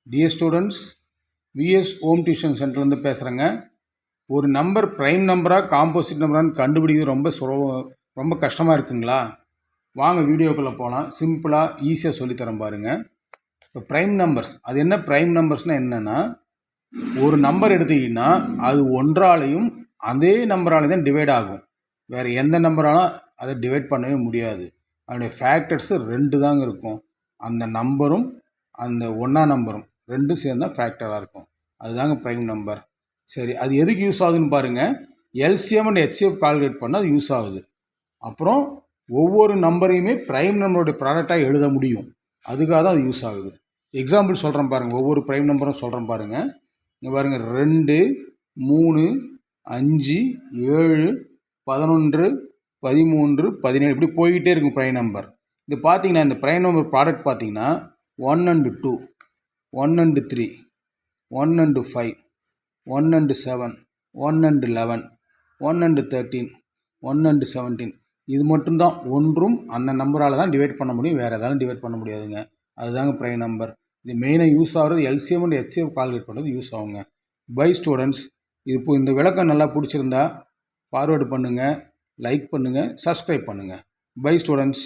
Dear students, VS home tuition சென்டர்லேருந்து பேசுகிறேங்க. ஒரு நம்பர் ப்ரைம் நம்பராக காம்போசிட் நம்பரான்னு கண்டுபிடிக்கிறது ரொம்ப கஷ்டமாக இருக்குங்களா? வாங்க வீடியோக்குள்ளே போகலாம். சிம்பிளாக ஈஸியாக சொல்லித்தரேன் பாருங்கள். இப்போ ப்ரைம் நம்பர்ஸ், அது என்ன ப்ரைம் நம்பர்ஸ்னால் என்னென்னா, ஒரு நம்பர் எடுத்துக்கிட்டிங்கன்னா அது ஒன்றாலையும் அதே நம்பராலையும் தான் டிவைட் ஆகும். வேறு எந்த நம்பராலும் அதை டிவைட் பண்ணவே முடியாது. அதனுடைய ஃபேக்டர்ஸு 2 தாங்க இருக்கும். அந்த நம்பரும் அந்த ஒன்றா நம்பரும் ரெண்டும் சேர்ந்து தான் ஃபேக்டராக இருக்கும். அதுதாங்க ப்ரைம் நம்பர். சரி, அது எதுக்கு யூஸ் ஆகுதுன்னு பாருங்கள். எல்சிஎம் அண்ட் ஹெச்சிஎஃப் கால்குலேட் பண்ணால் அது யூஸ் ஆகுது. அப்புறம் ஒவ்வொரு நம்பரையுமே ப்ரைம் நம்பருடைய ப்ராடக்டாக எழுத முடியும். அதுக்காக தான் அது யூஸ் ஆகுது. எக்ஸாம்பிள் சொல்கிறேன் பாருங்கள். ஒவ்வொரு ப்ரைம் நம்பரும் சொல்கிறேன் பாருங்கள். இங்கே பாருங்கள், 2, 3, 5, 7, 11, 13, 17 இப்படி போய்கிட்டே இருக்கும் ப்ரைம் நம்பர். இது பார்த்தீங்கன்னா இந்த ப்ரைம் நம்பர் ப்ராடக்ட் பார்த்தீங்கன்னா 1 and 2, 1 and 3, 1 and 5, 1 and 7, 1 and 11, 1 and 13, 1 and 17 இது மட்டும்தான் ஒன்றும் அந்த நம்பரால் தான் டிவைட் பண்ண முடியும். வேறு எதாவது டிவைட் பண்ண முடியாதுங்க. அதுதாங்க ப்ரைம் நம்பர். இது மெயினாக யூஸ் ஆகிறது எல்சிஎம் அண்ட் ஹெச்சிஎஃப் கால்குலேட் பண்ணுறது யூஸ் ஆகுங்க. பை ஸ்டூடெண்ட்ஸ், இப்போ இந்த விளக்கம் நல்லா பிடிச்சிருந்தா ஃபார்வேர்டு பண்ணுங்கள், லைக் பண்ணுங்கள், சப்ஸ்கிரைப் பண்ணுங்கள். Bye students.